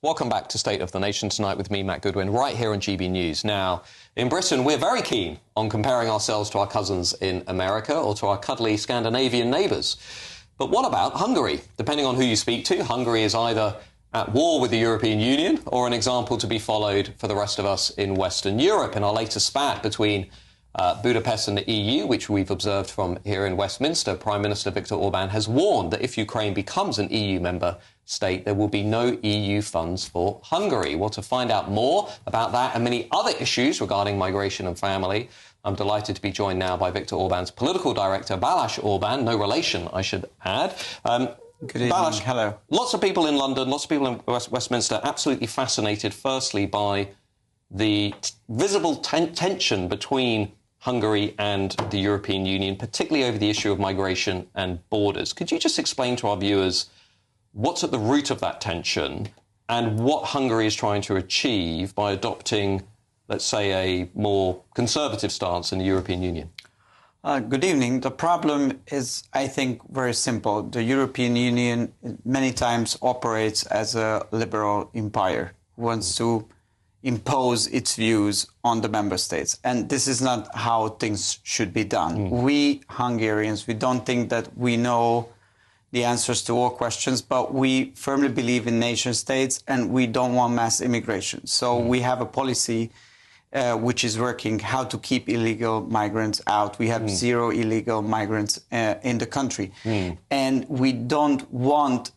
Welcome back to State of the Nation tonight with me, Matt Goodwin, right here on GB News. Now, in Britain, we're very keen on comparing ourselves to our cousins in America or to our cuddly Scandinavian neighbours. But what about Hungary? Depending on who you speak to, Hungary is either at war with the European Union or an example to be followed for the rest of us in Western Europe. In our latest spat between Budapest and the EU, which we've observed from here in Westminster, Prime Minister Viktor Orbán has warned that if Ukraine becomes an EU member state, there will be no EU funds for Hungary. Well, to find out more about that and many other issues regarding migration and family, I'm delighted to be joined now by Viktor Orbán's political director, Balázs Orbán, no relation, I should add. Good evening. Balázs, hello. Lots of people in London, lots of people in Westminster, absolutely fascinated, firstly, by the visible tension between Hungary and the European Union, particularly over the issue of migration and borders. Could you just explain to our viewers what's at the root of that tension and what Hungary is trying to achieve by adopting, let's say, a more conservative stance in the European Union? Good evening. The problem is, I think, very simple. The European Union many times operates as a liberal empire, wants to impose its views on the member states. And this is not how things should be done. We Hungarians, we don't think that we know the answers to all questions, but we firmly believe in nation states and we don't want mass immigration. So we have a policy which is working how to keep illegal migrants out. We have zero illegal migrants in the country. And we don't want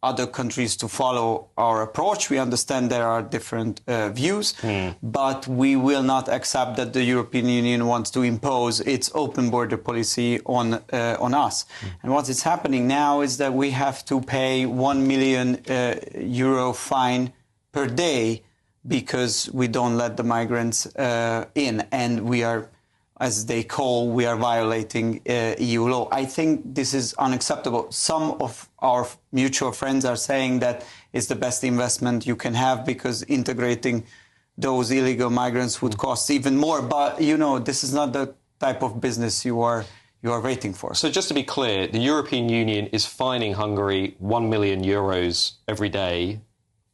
other countries to follow our approach. We understand there are different views, but we will not accept that the European Union wants to impose its open border policy on us. And what is happening now is that we have to pay €1 million fine per day because we don't let the migrants in, and we are, as they call, we are violating EU law. I think this is unacceptable. Some of our mutual friends are saying that it's the best investment you can have because integrating those illegal migrants would cost even more. But, you know, this is not the type of business you are waiting for. So just to be clear, the European Union is fining Hungary €1 million every day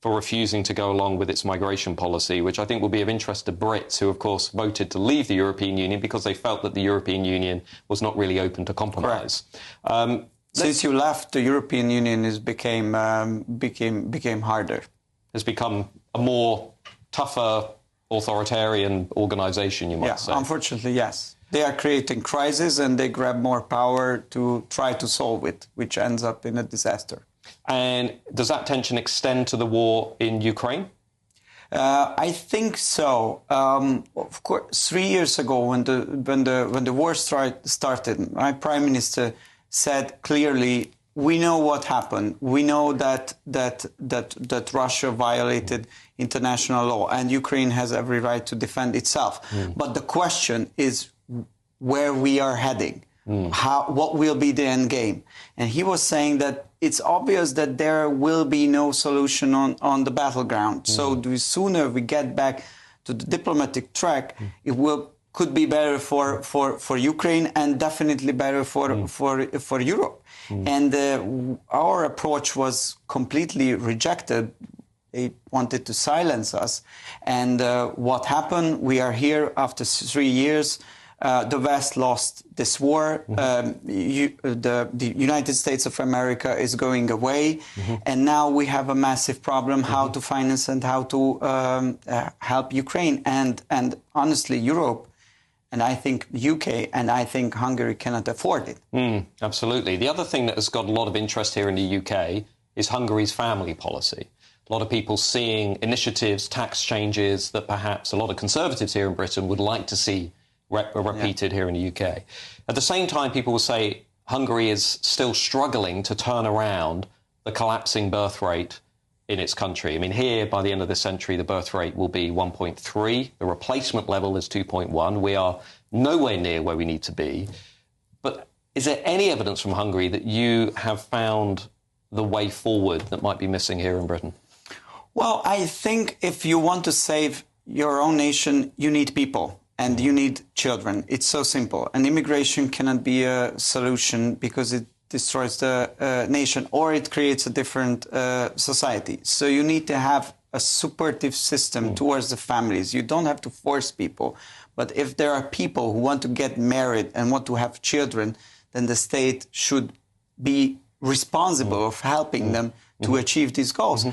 for refusing to go along with its migration policy, which I think will be of interest to Brits who, of course, voted to leave the European Union because they felt that the European Union was not really open to compromise. Since you left, the European Union became harder. Has become a more tougher, authoritarian organisation, you might say. Unfortunately, yes. They are creating crises and they grab more power to try to solve it, which ends up in a disaster. And does that tension extend to the war in Ukraine? I think so. Of course, 3 years ago, when the war started, my prime minister said clearly, "We know what happened. We know that Russia violated international law, and Ukraine has every right to defend itself. But the question is where we are heading. What will be the end game?" And he was saying that it's obvious that there will be no solution on the battleground. So the sooner we get back to the diplomatic track, it could be better for Ukraine and definitely better for Europe. And our approach was completely rejected. They wanted to silence us. And what happened? We are here after 3 years. The West lost this war. The United States of America is going away. And now we have a massive problem how to finance and how to help Ukraine. And honestly, Europe, and I think UK, and I think Hungary cannot afford it. Absolutely. The other thing that has got a lot of interest here in the UK is Hungary's family policy. A lot of people seeing initiatives, tax changes that perhaps a lot of Conservatives here in Britain would like to see repeated here in the UK. At the same time, people will say Hungary is still struggling to turn around the collapsing birth rate in its country. I mean, here, by the end of this century, the birth rate will be 1.3. The replacement level is 2.1. We are nowhere near where we need to be. But is there any evidence from Hungary that you have found the way forward that might be missing here in Britain? Well, I think if you want to save your own nation, you need people. And you need children. It's so simple. And immigration cannot be a solution because it destroys the nation, or it creates a different society. So you need to have a supportive system towards the families. You don't have to force people. But if there are people who want to get married and want to have children, then the state should be responsible of helping them to achieve these goals.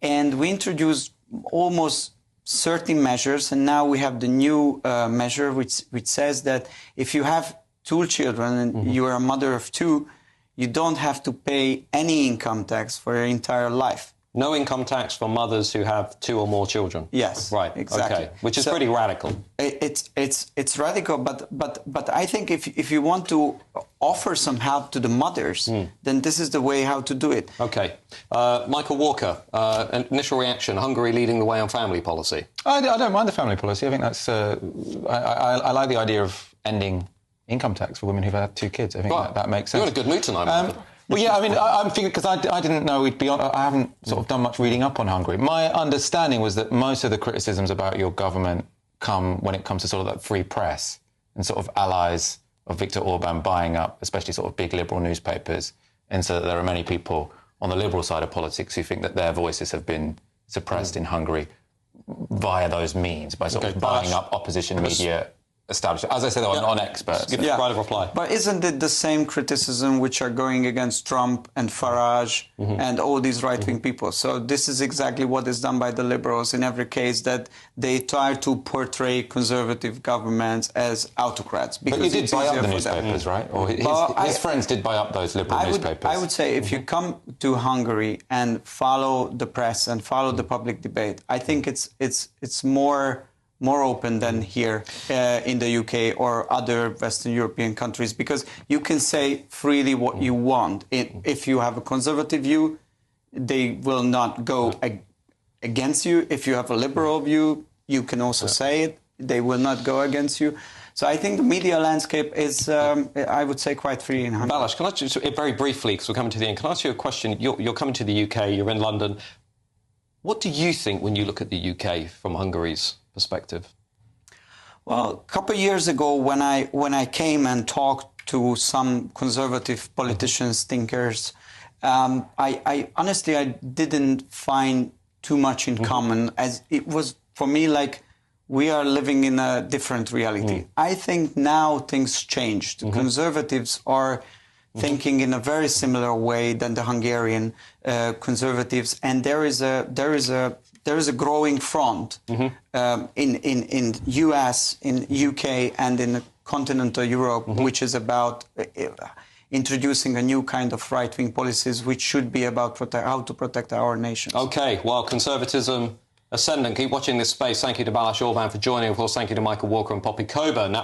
And we introduced almost certain measures, and now we have the new measure which says that if you have 2 children and you are a mother of 2, you don't have to pay any income tax for your entire life. No income tax for mothers who have 2 or more children. Yes, right, exactly. Okay, which is pretty radical. It's radical, but I think if you want to offer some help to the mothers, then this is the way how to do it. Okay, Michael Walker, an initial reaction: Hungary leading the way on family policy. I don't mind the family policy. I think that's. I like the idea of ending income tax for women who've had 2 kids. I think that makes sense. You're in a good mood tonight, Michael. Well, yeah, I mean, I'm thinking, because I didn't know we'd be on, I haven't sort of done much reading up on Hungary. My understanding was that most of the criticisms about your government come when it comes to sort of that free press and sort of allies of Viktor Orbán buying up, especially sort of big liberal newspapers. And so that there are many people on the liberal side of politics who think that their voices have been suppressed in Hungary via those means, by sort of buying up opposition media established. As I said, they're not experts. Give right of reply. But isn't it the same criticism which are going against Trump and Farage and all these right-wing people? So this is exactly what is done by the liberals in every case, that they try to portray conservative governments as autocrats. But you did buy up the newspapers, right? Or his friends did buy up those liberal newspapers. I would say if you come to Hungary and follow the press and follow the public debate, I think it's more open than here in the UK or other Western European countries, because you can say freely what you want. If you have a conservative view, they will not go against you. If you have a liberal view, you can also say it. They will not go against you. So I think the media landscape is, I would say, quite free in Hungary. Balázs, can I just, very briefly, because we're coming to the end, can I ask you a question? You're coming to the UK, you're in London. What do you think when you look at the UK from Hungary's perspective? Well, a couple of years ago, when I came and talked to some conservative politicians, thinkers, I honestly didn't find too much in common, as it was for me like we are living in a different reality. I think now things changed. Conservatives are thinking in a very similar way than the Hungarian conservatives, and there is a growing front in US, in UK, and in continental Europe, which is about introducing a new kind of right-wing policies, which should be about how to protect our nations. Okay, well, conservatism ascendant. Keep watching this space. Thank you to Balázs Orbán for joining. Of course, thank you to Michael Walker and Poppy Coburn. Now,